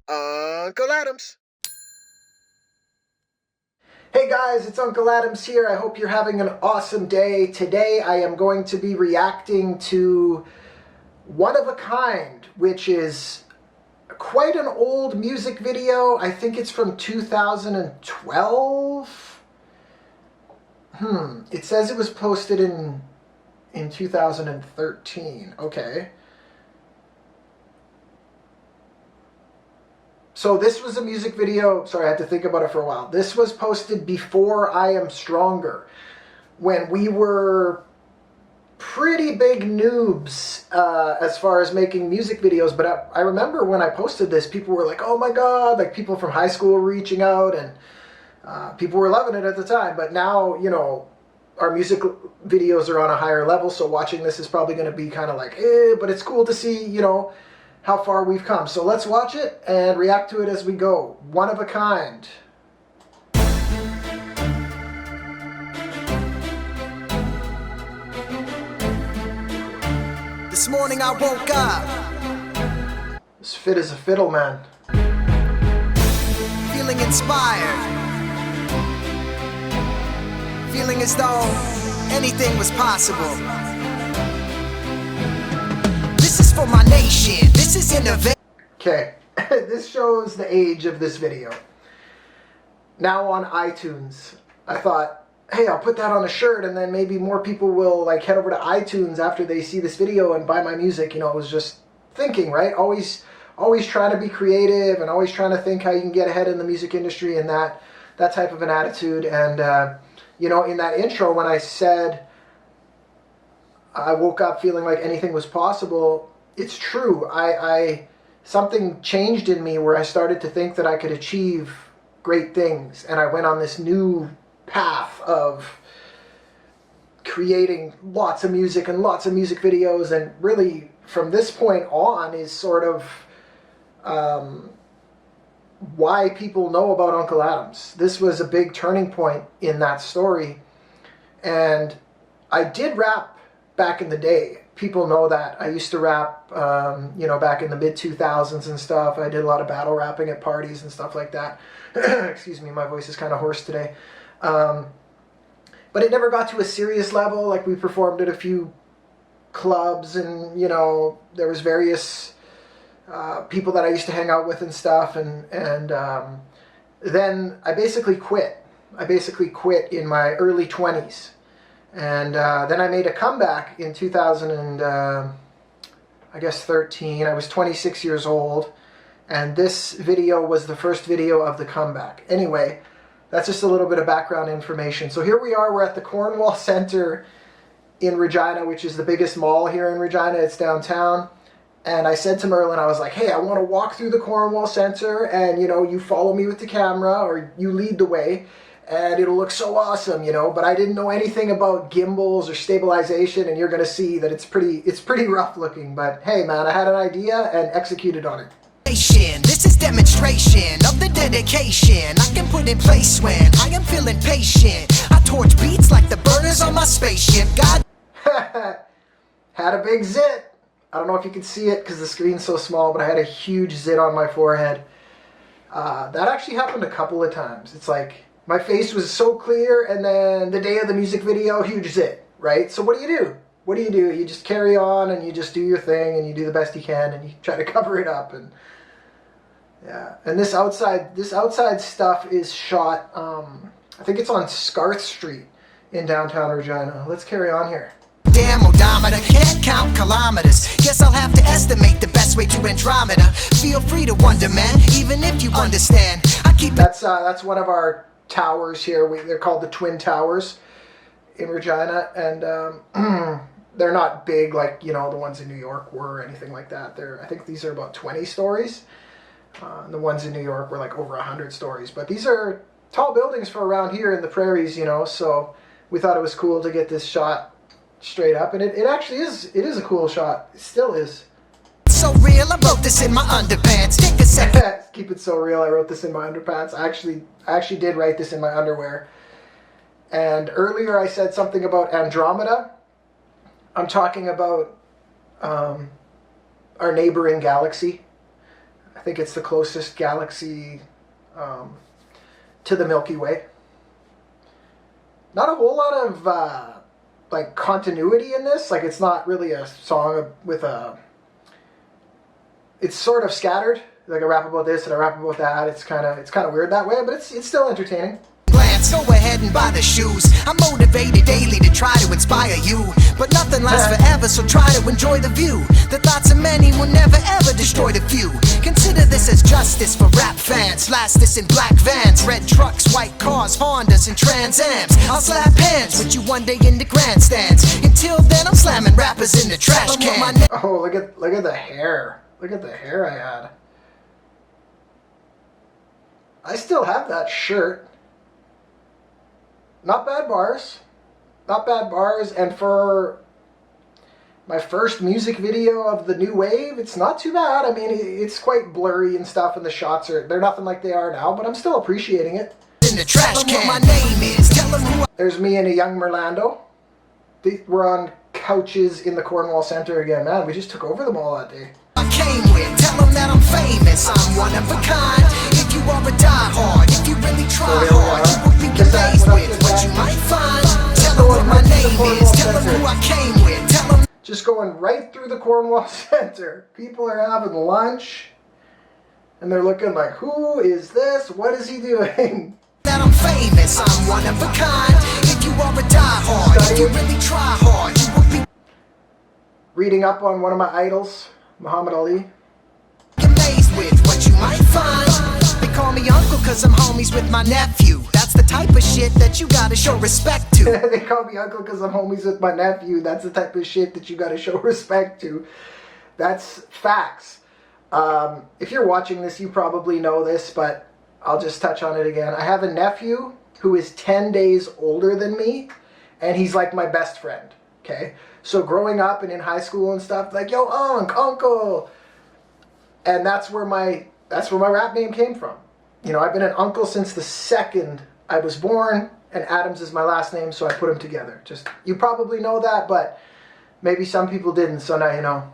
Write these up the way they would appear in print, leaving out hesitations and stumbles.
Uncle Adams. Hey guys, it's Unkle Adams here. I hope you're having an awesome day. Today I am going to be reacting to One of a Kind, which is quite an old music video. I think it's from 2012. It says it was posted in 2013. Okay. So this was a music video, sorry, I had to think about it for a while. This was posted before I Am Stronger, when we were pretty big noobs as far as making music videos. But I remember when I posted this, people were like, oh my God, like people from high school were reaching out, and people were loving it at the time. But now, you know, our music videos are on a higher level, so watching this is probably going to be kind of like, but it's cool to see, you know, how far we've come. So let's watch it and react to it as we go. One of a Kind. This morning I woke up, As fit as a fiddle, man. feeling inspired, feeling as though anything was possible. This is for my nation, this is innovation. Okay, this shows the age of this video. Now on iTunes. I thought, hey, I'll put that on a shirt and then maybe more people will like head over to iTunes after they see this video and buy my music. You know, I was just thinking, right? Always trying to be creative and always trying to think how you can get ahead in the music industry and that type of an attitude. And, you know, in that intro when I said I woke up feeling like anything was possible, it's true. Something changed in me where I started to think that I could achieve great things, and I went on this new path of creating lots of music and lots of music videos, and really from this point on is sort of why people know about Unkle Adams. This was a big turning point in that story, and I did rap back in the day. People know that. I used to rap, you know, back in the mid-2000s and stuff. I did a lot of battle rapping at parties and stuff like that. Excuse me, my voice is kind of hoarse today. But it never got to a serious level. Like, we performed at a few clubs, and, you know, there was various people that I used to hang out with and stuff. And then I basically quit. I basically quit in my early 20s. And then I made a comeback in 2013. I was 26 years old, and this video was the first video of the comeback. Anyway, that's just a little bit of background information. So here we are, we're at the Cornwall Center in Regina, which is the biggest mall here in Regina. It's downtown. And I said to Merlin, I was like, hey, I want to walk through the Cornwall Center, and, you know, you follow me with the camera, or you lead the way, and it'll look so awesome, you know. But I didn't know anything about gimbals or stabilization, and you're going to see that it's pretty rough looking. But hey, man, I had an idea and executed on it. This is demonstration of the dedication I can put in place when I am feeling patient. I torch beats like the burners on my spaceship. God had a big zit. I don't know if you can see it because the screen's so small, but I had a huge zit on my forehead. That actually happened a couple of times. It's like my face was so clear, and then the day of the music video, huge zit, right? So what do you do? What do? You just carry on, and you just do your thing, and you do the best you can, and you try to cover it up. And yeah, and this outside stuff is shot, I think it's on Scarth Street in downtown Regina. Let's carry on here. damn odometer can't count kilometers. Guess I'll have to estimate the best way to Andromeda. Feel free to wonder, man, even if you understand. I keep that's one of our towers here. They're called the Twin Towers in Regina, and they're not big like, you know, the ones in New York were or anything like that. I think these are about 20 stories. The ones in New York were like over 100 stories. But these are tall buildings for around here in the prairies, you know, so we thought it was cool to get this shot straight up, and it actually is. It is a cool shot. It still is. So real, I wrote this in my underpants. Take a second. Keep it so real. I wrote this in my underpants. I actually did write this in my underwear. And earlier I said something about Andromeda. I'm talking about our neighboring galaxy. I think it's the closest galaxy to the Milky Way. Not a whole lot of like continuity in this. Like, it's not really a song with a... It's sort of scattered. Like, I rap about this and I rap about that. It's kind of weird that way, but it's still entertaining. Glance, go ahead and buy the shoes. I'm motivated daily to try to inspire you, but nothing lasts forever, so try to enjoy the view. The thoughts of many will never ever destroy the few. Consider this as justice for rap fans. Last this in black vans, red trucks, white cars, Hondas and Trans Ams. I'll slap hands with you one day in the grandstands. Until then, I'm slamming rappers in the trash can. Oh, look at the hair. Look at the hair I had. I still have that shirt. Not bad bars. Not bad bars. And for my first music video of the new wave, it's not too bad. I mean, it's quite blurry and stuff, and the shots they're nothing like they are now, but I'm still appreciating it. In the trash can. My name is. Tell them who. There's me and a young Merlando. We're on couches in the Cornwall Center again. Man, we just took over the mall that day. I came with. Tell them that I'm famous. I'm one of a kind. If you are a diehard, if you really try hard, you will be amazed with what you might find. Tell them what my name is. Tell them who I came with. Tell them. Just going right through the Cornwall Center. People are having lunch, and they're looking like, who is this? What is he doing? That I'm famous. I'm one of a kind. If you are a diehard, if you really try hard, you will be reading up on one of my idols, Muhammad Ali. amazed with what you might find. They call me uncle cause I'm homies with my nephew. That's the type of shit that you gotta show respect to. They call me uncle because I'm homies with my nephew. That's the type of shit that you gotta show respect to. That's facts. If you're watching this, you probably know this, but I'll just touch on it again. I have a nephew who is 10 days older than me, and he's like my best friend, okay? So growing up and in high school and stuff, like, yo, uncle. And that's where my rap name came from. You know, I've been an uncle since the second I was born, and Adams is my last name, so I put them together. Just, you probably know that, but maybe some people didn't, so now you know.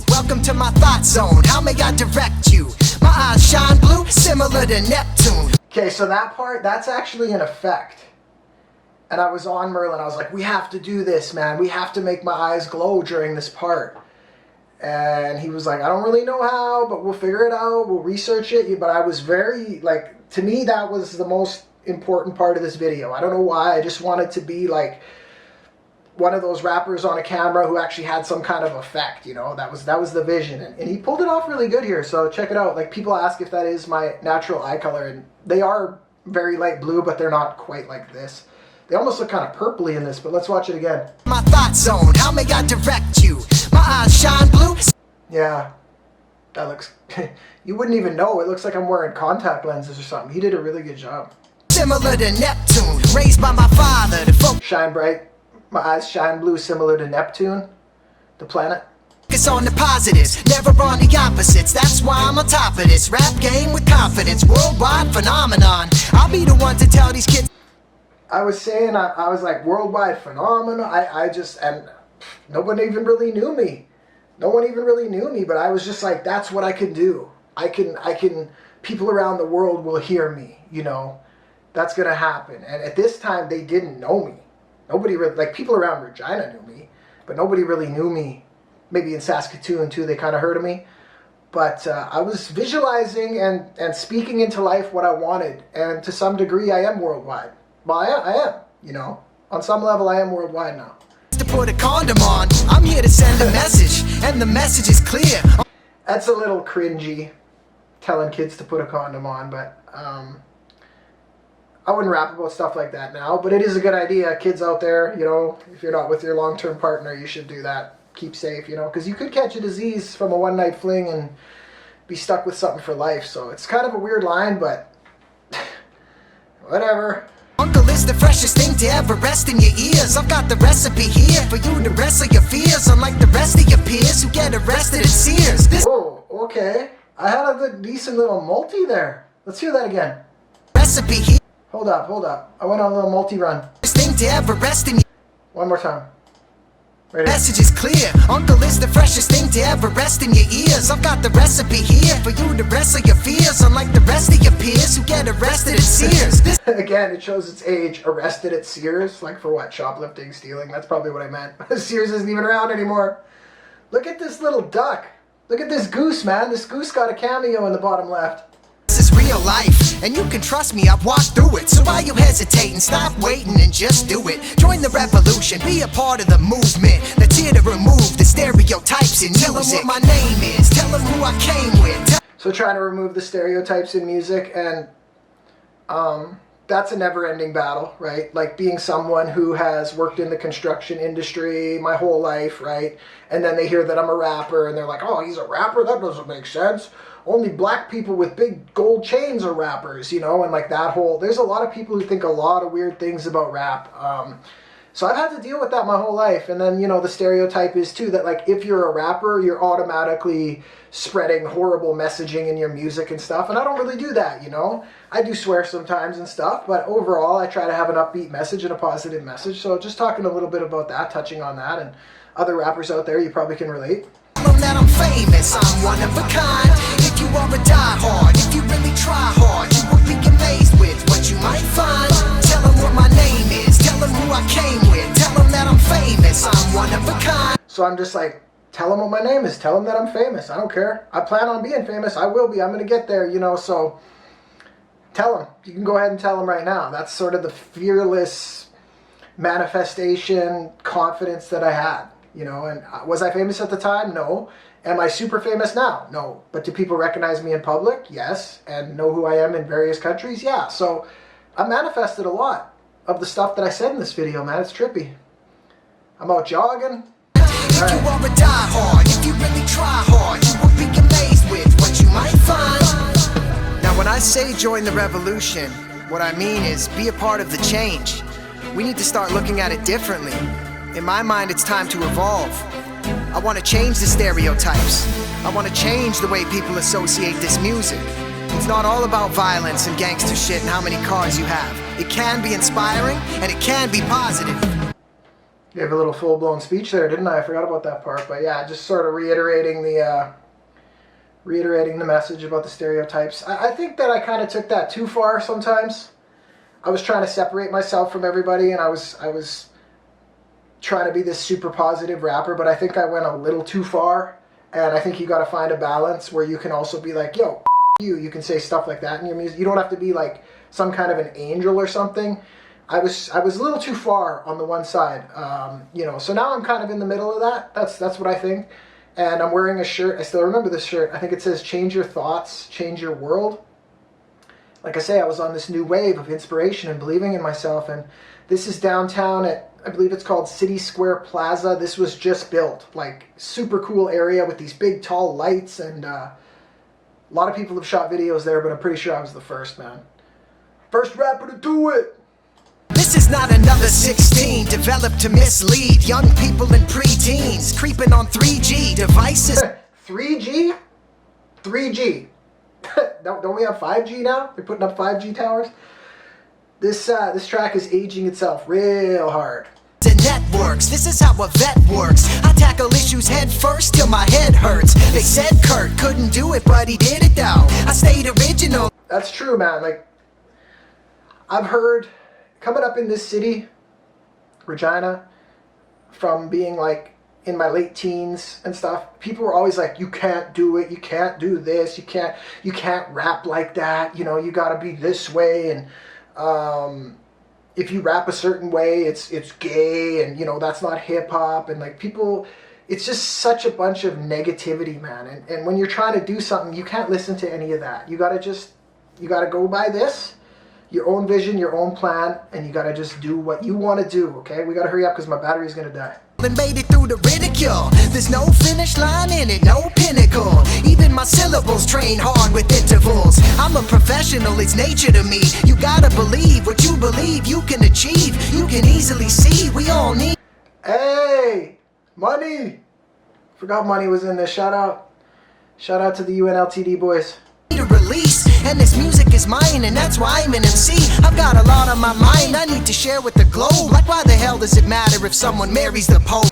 Welcome to my thought zone. How may I direct you? My eyes shine blue, similar to Neptune. Okay, so that part, that's actually an effect. And I was on Merlin, I was like, we have to do this, man. We have to make my eyes glow during this part. And he was like, I don't really know how, but we'll figure it out. We'll research it. But I was very, like, to me, that was the most important part of this video. I don't know why. I just wanted to be like one of those rappers on a camera who actually had some kind of effect, you know. That was the vision. And he pulled it off really good here. So check it out. Like, people ask if that is my natural eye color. And they are very light blue, but they're not quite like this. They almost look kind of purpley in this, but let's watch it again. My thought zone, how may I direct you? My eyes shine blue. Yeah, that looks, you wouldn't even know. It looks like I'm wearing contact lenses or something. He did a really good job. Similar to Neptune, raised by my father to focus Shine bright, my eyes shine blue, similar to Neptune, the planet. on the positives, never on the opposites. That's why I'm on top of this rap game with confidence. Worldwide phenomenon. I'll be the one to tell these kids. I was saying, I was like, worldwide phenomenon. And nobody even really knew me. No one even really knew me, but I was just like, that's what I can do. I can, people around the world will hear me, you know. That's going to happen. And at this time, they didn't know me. Nobody really, like, people around Regina knew me, but nobody really knew me. Maybe in Saskatoon, too, they kind of heard of me. But I was visualizing and speaking into life what I wanted. And to some degree, I am worldwide. Well, I am, you know. On some level, I am worldwide now. To put a condom on, I'm here to send a message, and the message is clear. That's a little cringy, telling kids to put a condom on, but I wouldn't rap about stuff like that now. But it is a good idea, kids out there, you know, if you're not with your long-term partner, you should do that. Keep safe, you know, because you could catch a disease from a one-night fling and be stuck with something for life. So it's kind of a weird line, but whatever. Uncle is the freshest thing to ever rest in your ears. I've got the recipe here for you to wrestle your fears. Unlike the rest of your peers who get arrested at Sears. This Oh, okay. I had a good, decent little multi there. Let's hear that again. recipe here. Hold up. I went on a little multi-run. Thing to ever rest in your One more time. Right. Message is clear. Uncle is the freshest thing to ever rest in your ears. I've got the recipe here for you to wrestle your fears. Unlike the rest of your peers who get arrested at Sears. Again, it shows its age. Arrested at Sears. Like for what? Shoplifting, stealing? That's probably what I meant. Sears isn't even around anymore. Look at this little duck. Look at this goose, man. This goose got a cameo in the bottom left. This is real life, and you can trust me, I've walked through it. So why you hesitating? Stop waiting and just do it. Join the revolution, be a part of the movement that's here to remove the stereotypes in music. Tell them what my name is, tell them who I came with. So trying to remove the stereotypes in music, and that's a never-ending battle, right? Like being someone who has worked in the construction industry my whole life, right? And then they hear that I'm a rapper, and they're like, oh, he's a rapper? That doesn't make sense. Only black people with big gold chains are rappers, you know? And like that whole, there's a lot of people who think a lot of weird things about rap. So I've had to deal with that my whole life. And then, you know, the stereotype is too that like if you're a rapper, you're automatically spreading horrible messaging in your music and stuff. And I don't really do that, you know? I do swear sometimes and stuff, but overall I try to have an upbeat message and a positive message. So just talking a little bit about that, touching on that, and other rappers out there, you probably can relate. Tell them that I'm famous, I'm one of a kind. If you are a diehard, if you really try hard, you will be amazed with what you might find. Tell them what my name is, tell them who I came with. Tell them that I'm famous, I'm one of a kind. So I'm just like, tell them what my name is, tell them that I'm famous. I don't care. I plan on being famous. I will be. I'm going to get there, you know, so tell them. You can go ahead and tell them right now. That's sort of the fearless manifestation, confidence that I had. You know, and was I famous at the time? No. Am I super famous now? No. But do people recognize me in public? Yes. And know who I am in various countries? Yeah. So I manifested a lot of the stuff that I said in this video, man. It's trippy. I'm out jogging. If you are a diehard, if you really try hard, you will be amazed with what you might find. Now when I say join the revolution, what I mean is be a part of the change. We need to start looking at it differently. In my mind, it's time to evolve. I want to change the stereotypes. I want to change the way people associate this music. It's not all about violence and gangster shit and how many cars you have. It can be inspiring and it can be positive. Gave a little full-blown speech there, didn't I? I forgot about that part. But yeah, just sort of reiterating the message about the stereotypes. I think that I kind of took that too far sometimes. I was trying to separate myself from everybody, and I was trying to be this super positive rapper, but I think I went a little too far, and I think you got to find a balance where you can also be like, yo, you can say stuff like that in your music. You don't have to be like some kind of an angel or something. I was a little too far on the one side, you know, so now I'm kind of in the middle of that. That's what I think. And I'm wearing a shirt. I still remember this shirt. I think it says, change your thoughts, change your world. Like I say, I was on this new wave of inspiration and believing in myself, and this is downtown at, I believe it's called City Square Plaza. This was just built, like super cool area with these big tall lights, and a lot of people have shot videos there, but I'm pretty sure I was the first, man. First rapper to do it. This is not another 16 developed to mislead young people and preteens creeping on 3G devices. 3G? 3G. Don't we have 5G now? They're putting up 5G towers. This track is aging itself real hard. The networks, this is how a vet works. I tackle issues head first till my head hurts. They said Kurt couldn't do it, but he did it though. I stayed original. That's true, man. Like, I've heard, coming up in this city, Regina, from being like in my late teens and stuff, people were always like, you can't do it, you can't do this, you can't rap like that, you know, you gotta be this way, and if you rap a certain way, it's gay, and you know, that's not hip-hop, and like people, it's just such a bunch of negativity, man, and when you're trying to do something, you can't listen to any of that. You gotta go by this, your own vision, your own plan, and you gotta just do what you want to do, okay? We gotta hurry up because my battery's gonna die. And made it through the ridicule. There's no finish line in it, no pinnacle. Even my syllables train hard with intervals. I'm a professional, it's nature to me. You gotta believe what you believe you can achieve. You can easily see we all need. Hey, Money. Forgot Money was in this. Shout out to the UNLTD boys. To release, and this music is mine, and that's why I'm an MC. I've got a lot on my mind I need to share with the globe. Like why the hell does it matter if someone marries the Pope?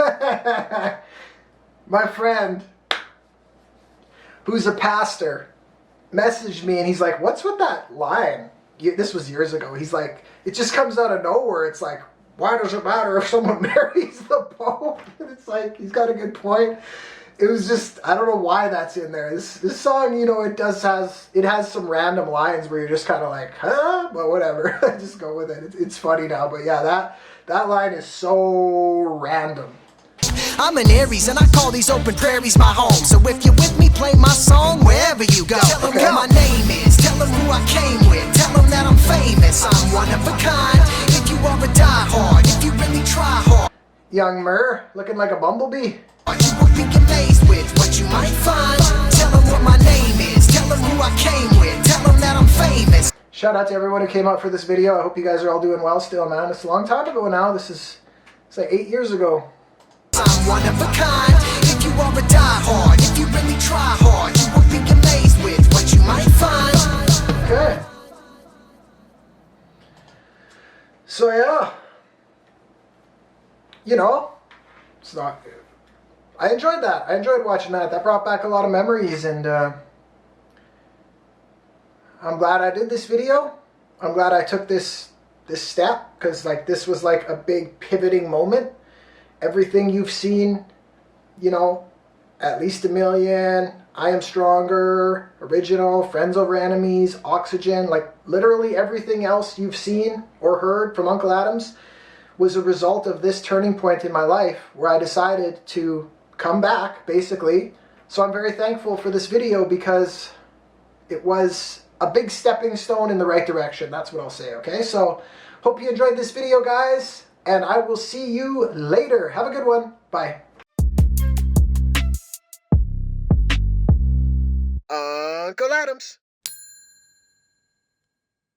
My friend, who's a pastor, messaged me and he's like, what's with that line? This was years ago. He's like, it just comes out of nowhere. It's like, why does it matter if someone marries the Pope? And it's like, he's got a good point. It was just, I don't know why that's in there. This song, you know, it has some random lines where you're just kind of like, huh? But whatever, just go with it. It's funny now, but yeah, that line is so random. I'm an Aries and I call these open prairies my home. So if you're with me, play my song wherever you go. Tell them what my name is, tell them who I came with, tell them that I'm famous, I'm one of a kind. If you are a diehard, if you really try hard, Young Murr, looking like a bumblebee. you will be amazed with what you might find. Tell them what my name is, tell them who I came with, tell them that I'm famous. Shout out to everyone who came out for this video. I hope you guys are all doing well still, man. It's a long time ago now. It's like 8 years ago. I'm one of a kind. If you are a diehard, if you really try hard, you will be amazed with what you might find. Okay. So yeah, you know, it's not. I enjoyed that. I enjoyed watching that. That brought back a lot of memories, and I'm glad I did this video. I'm glad I took this step, because like this was like a big pivoting moment. Everything you've seen, you know, At Least a Million, I Am Stronger, Original, Friends Over Enemies, Oxygen, like literally everything else you've seen or heard from Unkle Adams was a result of this turning point in my life where I decided to come back, basically. So I'm very thankful for this video because it was a big stepping stone in the right direction. That's what I'll say, okay? So hope you enjoyed this video, guys, and I will see you later. Have a good one. Bye. Unkle Adams.